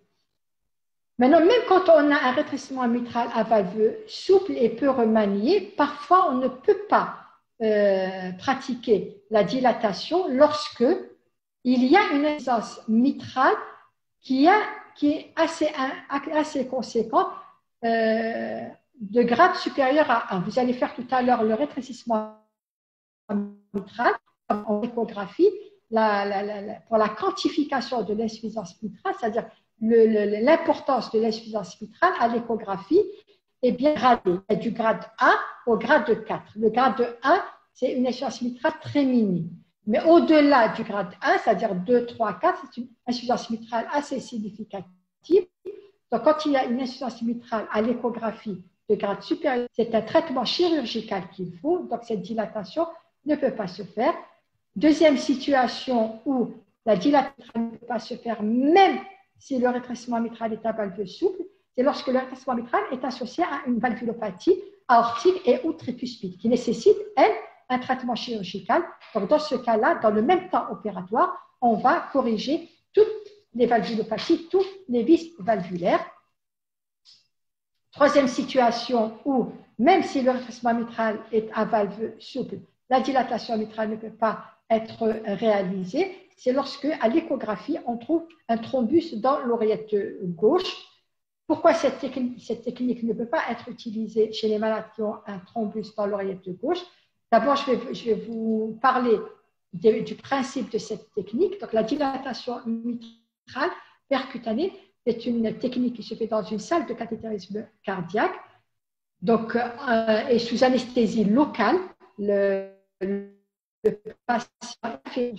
Maintenant, même quand on a un rétrécissement mitral à valve souple et peu remanié, parfois on ne peut pas pratiquer la dilatation lorsque il y a une insuffisance mitrale qui est assez conséquente, de grade supérieur à 1. Vous allez faire tout à l'heure le rétrécissement mitral en échographie pour la quantification de l'insuffisance mitrale, c'est-à-dire l'importance de l'insuffisance mitrale à l'échographie est bien gradée, du grade 1 au grade 4. Le grade 1, c'est une insuffisance mitrale très minime. Mais au-delà du grade 1, c'est-à-dire 2, 3, 4, c'est une insuffisance mitrale assez significative. Donc, quand il y a une insuffisance mitrale à l'échographie de grade supérieur, c'est un traitement chirurgical qu'il faut. Donc, cette dilatation ne peut pas se faire. Deuxième situation où la dilatation ne peut pas se faire, même si le rétrécissement mitral est à valve souple, c'est lorsque le rétrécissement mitral est associé à une valvulopathie aortique et ou tricuspide, qui nécessite, elle, un traitement chirurgical. Donc, dans ce cas-là, dans le même temps opératoire, on va corriger toutes les valvulopathies, tous les vices valvulaires. Troisième situation où, même si le rétrécissement mitral est à valve souple, la dilatation mitrale ne peut pas être réalisée, c'est lorsque, à l'échographie, on trouve un thrombus dans l'oreillette gauche. Pourquoi cette technique ne peut pas être utilisée chez les malades qui ont un thrombus dans l'oreillette gauche? D'abord, je vais vous parler du principe de cette technique. Donc, la dilatation mitrale percutanée est une technique qui se fait dans une salle de cathétérisme cardiaque, donc, et sous anesthésie locale. Le patient fait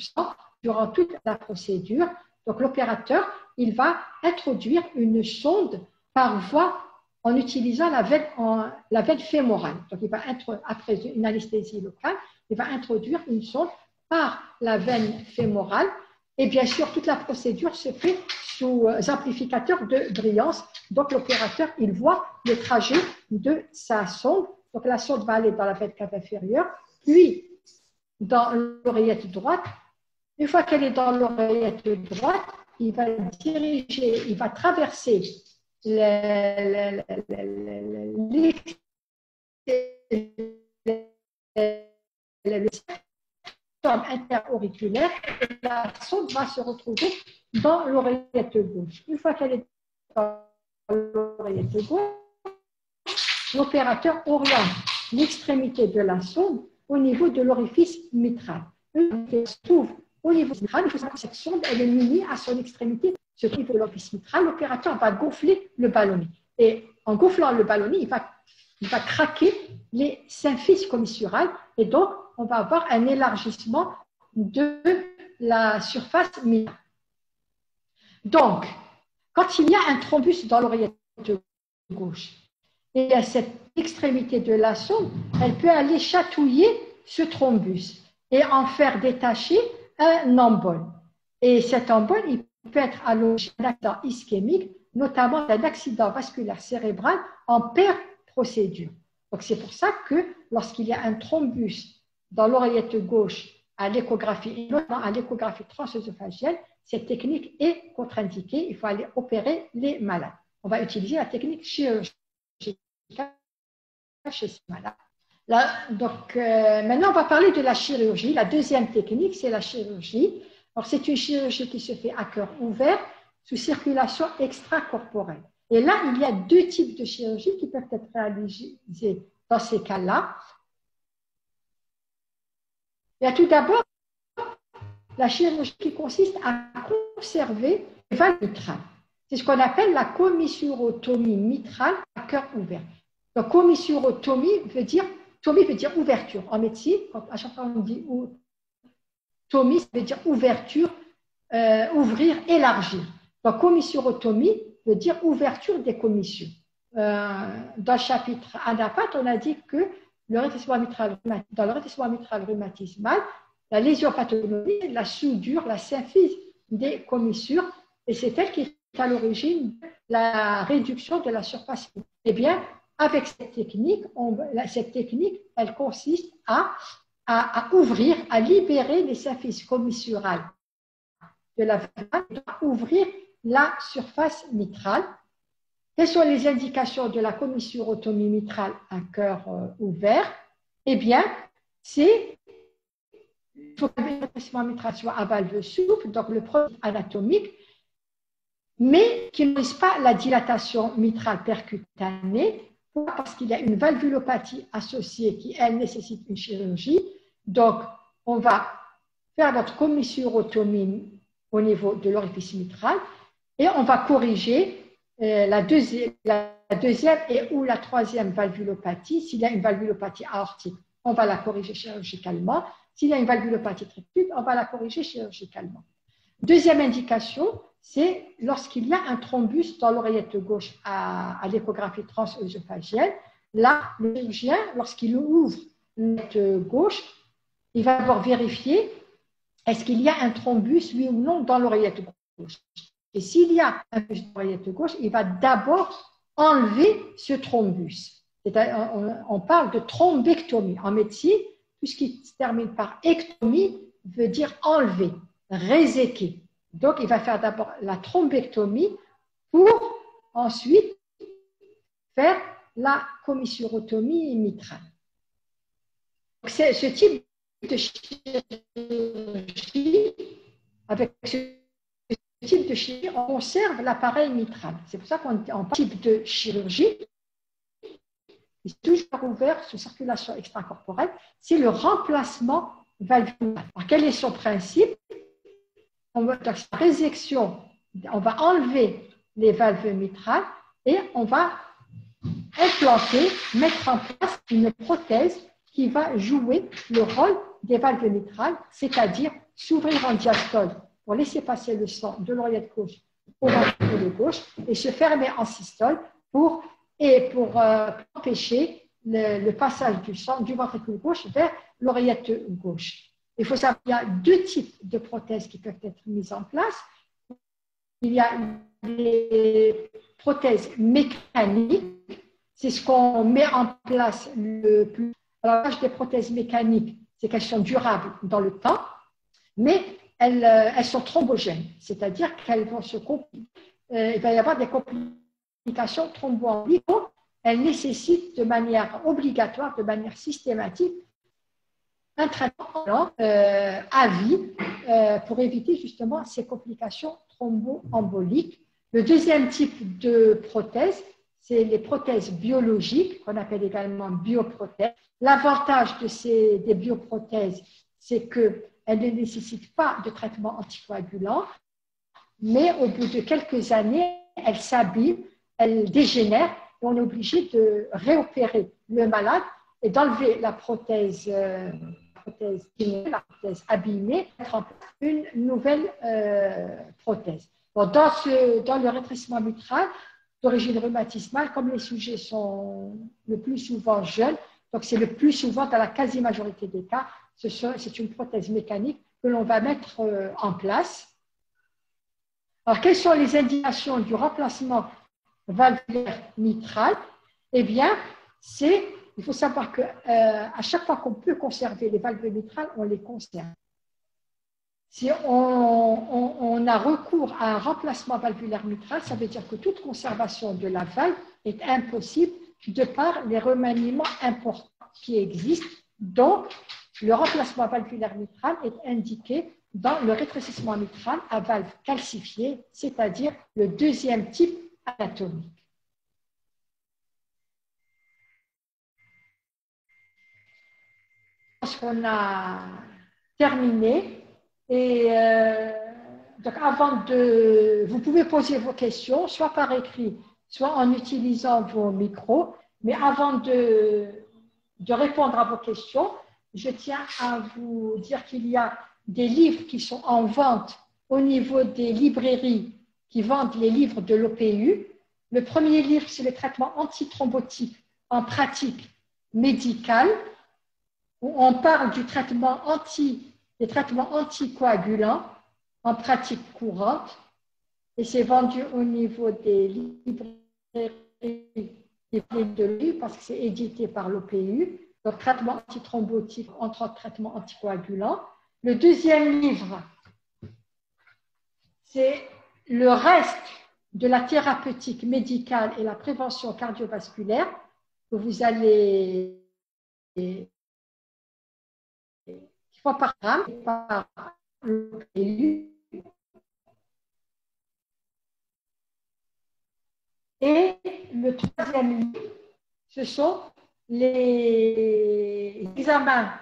durant toute la procédure. Donc, l'opérateur, il va introduire une sonde par voie en utilisant la veine fémorale. Donc, il va après une anesthésie locale, il va introduire une sonde par la veine fémorale. Et bien sûr, toute la procédure se fait sous amplificateur de brillance. Donc, l'opérateur, il voit le trajet de sa sonde. Donc, la sonde va aller dans la veine cave inférieure, puis dans l'oreillette droite. Une fois qu'elle est dans l'oreillette droite, il va traverser le septum interauriculaire et la sonde va se retrouver dans l'oreillette gauche. Une fois qu'elle est dans l'oreillette gauche, l'opérateur oriente l'extrémité de la sonde au niveau de l'orifice mitral. Une fois qu'elle se trouve au niveau mitral, il faut savoir que cette sonde, elle est munie à son extrémité. Ce qui est l'orifice mitral, l'opérateur va gonfler le ballonnet. Et en gonflant le ballonnet, il va craquer les symphyses commissurales. Et donc, on va avoir un élargissement de la surface mitrale. Donc, quand il y a un thrombus dans l'oreillette gauche, et à cette extrémité de la sonde, elle peut aller chatouiller ce thrombus et en faire détacher un embole. Et cet embole, il peut être à l'origine d'un accident ischémique, notamment d'un accident vasculaire cérébral en procédure. Donc c'est pour ça que lorsqu'il y a un thrombus dans l'oreillette gauche à l'échographie, notamment à l'échographie transœsophagienne, cette technique est contre-indiquée. Il faut aller opérer les malades. On va utiliser la technique chirurgicale chez ces malades. Là, donc, maintenant, on va parler de la chirurgie. La deuxième technique, c'est la chirurgie. Alors, c'est une chirurgie qui se fait à cœur ouvert sous circulation extracorporelle. Et là, il y a deux types de chirurgie qui peuvent être réalisées dans ces cas-là. Il y a tout d'abord la chirurgie qui consiste à conserver les valves mitrales. C'est ce qu'on appelle la commissurotomie mitrale à cœur ouvert. Donc, commissurotomie veut dire ouverture. En médecine, à chaque fois on dit tomie, ça veut dire ouverture, ouvrir, élargir. Donc, commissurotomie veut dire ouverture des commissures. Dans le chapitre Anapath, on a dit que dans le rétrécissement mitral rhumatismal, la lésion pathologique, la soudure, la symphyse des commissures, et c'est elle qui est à l'origine de la réduction de la surface. Eh bien, avec cette technique, elle consiste à ouvrir, à libérer les symphyses commissurales de la valve, à ouvrir la surface mitrale. Quelles sont les indications de la commissurotomie mitrale à cœur ouvert? Eh bien, c'est il faut que le rétrécissement mitral soit à valve souple, donc le produit anatomique, mais qui ne brise pas la dilatation mitrale percutanée, parce qu'il y a une valvulopathie associée qui, elle, nécessite une chirurgie. Donc, on va faire notre commissurotomie au niveau de l'orifice mitral et on va corriger la deuxième et ou la troisième valvulopathie. S'il y a une valvulopathie aortique, on va la corriger chirurgicalement. S'il y a une valvulopathie tricuspide, on va la corriger chirurgicalement. Deuxième indication, c'est lorsqu'il y a un thrombus dans l'oreillette gauche à l'échographie transœsophagienne. Là, le chirurgien, lorsqu'il ouvre l'oreillette gauche, il va d'abord vérifier est-ce qu'il y a un thrombus, oui ou non, dans l'oreillette gauche. Et s'il y a un thrombus dans l'oreillette gauche, il va d'abord enlever ce thrombus. On parle de thrombectomie. En médecine, tout ce qui se termine par ectomie veut dire enlever, réséquer. Donc, il va faire d'abord la thrombectomie pour ensuite faire la commissurotomie mitrale. C'est ce type de chirurgie, avec ce type de chirurgie, on conserve l'appareil mitral. C'est pour ça qu'on parle de type de chirurgie, qui est toujours ouvert sous circulation extracorporelle, c'est le remplacement valvulaire. Alors, quel est son principe? Dans la résection, on va enlever les valves mitrales et on va implanter, mettre en place une prothèse qui va jouer le rôle des valves mitrales, c'est-à-dire s'ouvrir en diastole pour laisser passer le sang de l'oreillette gauche au ventricule gauche et se fermer en systole pour empêcher le passage du sang du ventricule gauche vers l'oreillette gauche. Il faut savoir qu'il y a deux types de prothèses qui peuvent être mises en place. Il y a les prothèses mécaniques, c'est ce qu'on met en place le plus. L'avantage des prothèses mécaniques, c'est qu'elles sont durables dans le temps, mais elles sont thrombogènes, c'est-à-dire qu'elles vont il va y avoir des complications thromboemboliques. Elles nécessitent de manière obligatoire, de manière systématique, un traitement à vie pour éviter justement ces complications thromboemboliques. Le deuxième type de prothèse, c'est les prothèses biologiques, qu'on appelle également bioprothèses. L'avantage des bioprothèses, c'est qu'elles ne nécessitent pas de traitement anticoagulant, mais au bout de quelques années, elles s'abîment, elles dégénèrent, et on est obligé de réopérer le malade et d'enlever la prothèse la prothèse abîmée, mettre en place une nouvelle prothèse. Bon, dans le rétrécissement mitral d'origine rhumatismale, comme les sujets sont le plus souvent jeunes, donc c'est le plus souvent dans la quasi-majorité des cas, c'est une prothèse mécanique que l'on va mettre en place. Alors, quelles sont les indications du remplacement valvulaire mitral? Eh bien, il faut savoir qu'à chaque fois qu'on peut conserver les valves mitrales, on les conserve. Si on a recours à un remplacement valvulaire mitral, ça veut dire que toute conservation de la valve est impossible de par les remaniements importants qui existent. Donc, le remplacement valvulaire mitral est indiqué dans le rétrécissement mitral à valve calcifiée, c'est-à-dire le deuxième type anatomique. On a terminé et donc vous pouvez poser vos questions soit par écrit, soit en utilisant vos micros, mais avant de répondre à vos questions, je tiens à vous dire qu'il y a des livres qui sont en vente au niveau des librairies qui vendent les livres de l'OPU. Le premier livre, c'est le traitement antithrombotique en pratique médicale, où on parle des traitements anticoagulants en pratique courante, et c'est vendu au niveau des librairies de l'OPU parce que c'est édité par l'OPU. Donc, traitement antithrombotique, entre autres traitements anticoagulants. Le deuxième livre, c'est le reste de la thérapeutique médicale et la prévention cardiovasculaire que vous allez fois par gramme par l'OPU. Et le troisième livre, ce sont les examens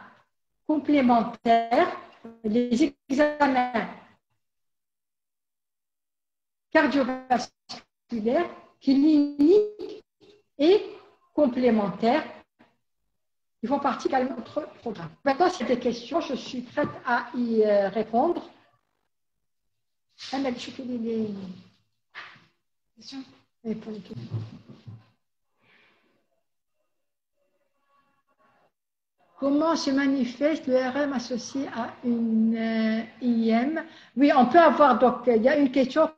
complémentaires, les examens cardiovasculaires, cliniques et complémentaires qui font partie également de notre programme. Maintenant, s'il y a des questions, je suis prête à y répondre. Amel, je fais les questions. Comment se manifeste le RM associé à une IM? Oui, on peut avoir, donc, il y a une question.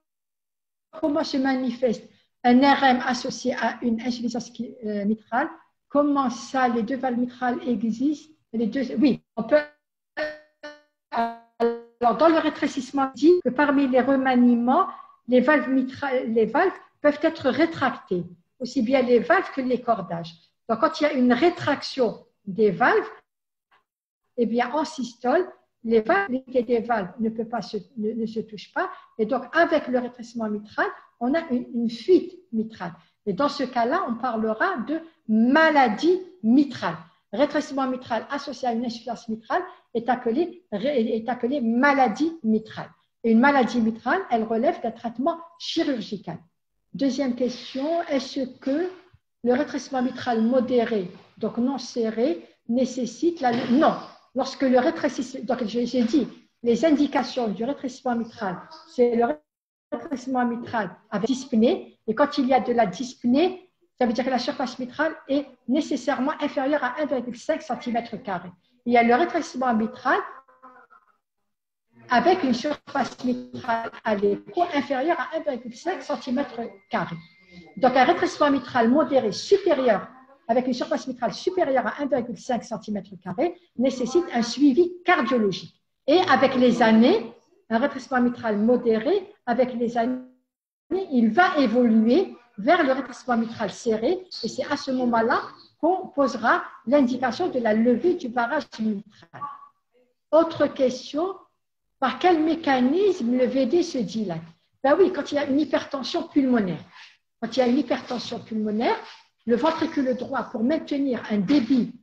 Comment se manifeste un RM associé à une insuffisance mitrale? Comment ça, les deux valves mitrales existent? Oui, on peut. Alors, dans le rétrécissement, on dit que parmi les remaniements, les valves peuvent être rétractées, aussi bien les valves que les cordages. Donc, quand il y a une rétraction des valves, eh bien, en systole, les valves ne se touchent pas. Et donc, avec le rétrécissement mitral, on a une fuite mitrale. Et dans ce cas-là, on parlera de maladie mitrale. Rétrécissement mitral associé à une insuffisance mitrale est appelé maladie mitrale. Et une maladie mitrale, elle relève d'un traitement chirurgical. Deuxième question, est-ce que le rétrécissement mitral modéré, donc non serré, nécessite non. Lorsque le rétrécissement, donc j'ai dit, les indications du rétrécissement mitral, c'est le rétrécissement mitral avec dyspnée, et quand il y a de la dyspnée, ça veut dire que la surface mitrale est nécessairement inférieure à 1,5 cm². Il y a le rétrécissement mitral avec une surface mitrale à l'écho inférieure à 1,5 cm². Donc un rétrécissement mitral modéré supérieur avec une surface mitrale supérieure à 1,5 cm² nécessite un suivi cardiologique. Et avec les années, un rétrécissement mitral modéré, avec les années, il va évoluer vers le rétrécissement mitral serré, et c'est à ce moment-là qu'on posera l'indication de la levée du barrage mitral. Autre question, par quel mécanisme le VD se dilate? Ben oui, quand il y a une hypertension pulmonaire. Quand il y a une hypertension pulmonaire, le ventricule droit, pour maintenir un débit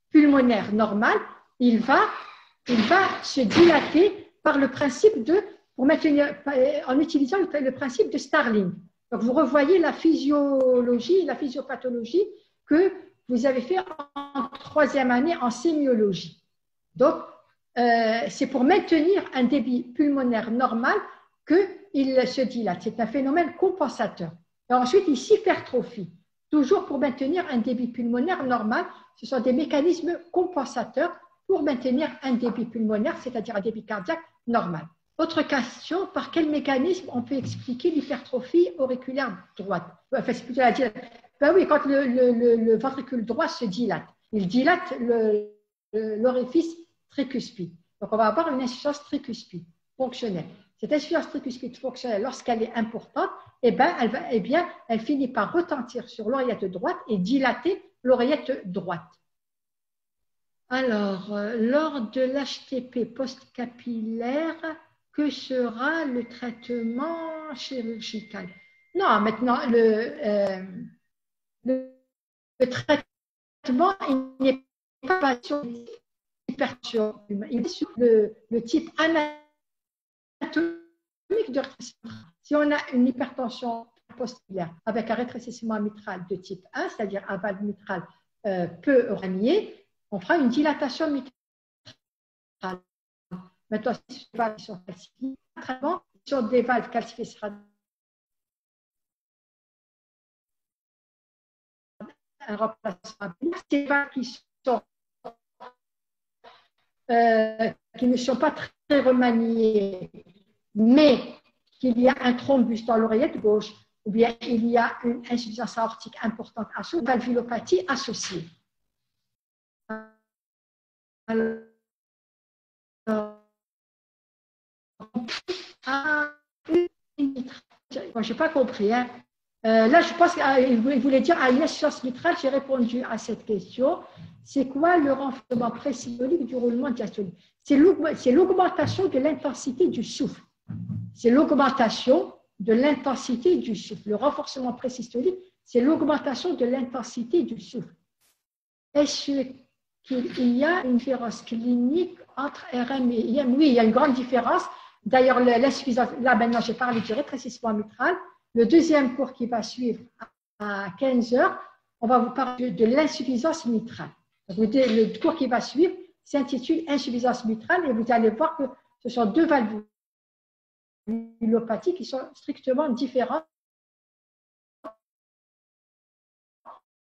pulmonaire normal, il va se dilater par le principe en utilisant le principe de Starling. Donc, vous revoyez la physiologie, la physiopathologie que vous avez fait en troisième année en sémiologie. Donc, c'est pour maintenir un débit pulmonaire normal qu'il se dilate. C'est un phénomène compensateur. Et ensuite, il s'hypertrophie, toujours pour maintenir un débit pulmonaire normal. Ce sont des mécanismes compensateurs pour maintenir un débit pulmonaire, c'est-à-dire un débit cardiaque normal. Autre question, par quel mécanisme on peut expliquer l'hypertrophie auriculaire droite? Enfin, c'est plutôt la dilate. Ben oui, quand le ventricule droit se dilate, il dilate l'orifice tricuspide. Donc, on va avoir une insuffisance tricuspide fonctionnelle. Cette insuffisance tricuspide fonctionnelle, lorsqu'elle est importante, elle finit par retentir sur l'oreillette droite et dilater l'oreillette droite. Alors, lors de l'HTP post-capillaire, que sera le traitement chirurgical? Non, maintenant, le traitement, il n'est pas sur l'hypertension, il est sur le type anatomique de rétrécissement. Si on a une hypertension postulaire avec un rétrécissement mitral de type 1, c'est-à-dire un valve mitral peu ramier, on fera une dilatation mitrale. Maintenant, si les valves sont calcifiées, sur des valves calcifiées sera un remplacement. Ces valves qui ne sont pas très remaniées, mais qu'il y a un thrombus dans l'oreillette gauche, ou bien il y a une insuffisance aortique importante associée, une valvulopathie associée. Alors, je n'ai pas compris. Hein. Là, je pense qu'il voulait dire à une insuffisance mitrale, j'ai répondu à cette question. C'est quoi le renforcement présystolique du roulement diastolique? C'est l'augmentation de l'intensité du souffle. C'est l'augmentation de l'intensité du souffle. Le renforcement présystolique, c'est l'augmentation de l'intensité du souffle. Est-ce qu'il y a une différence clinique entre RM et IM? Oui, il y a une grande différence. D'ailleurs, l'insuffisance, là maintenant j'ai parlé du rétrécissement mitral. Le deuxième cours qui va suivre à 15 heures, on va vous parler de l'insuffisance mitrale. Donc, le cours qui va suivre s'intitule insuffisance mitrale et vous allez voir que ce sont deux valvulopathies qui sont strictement différentes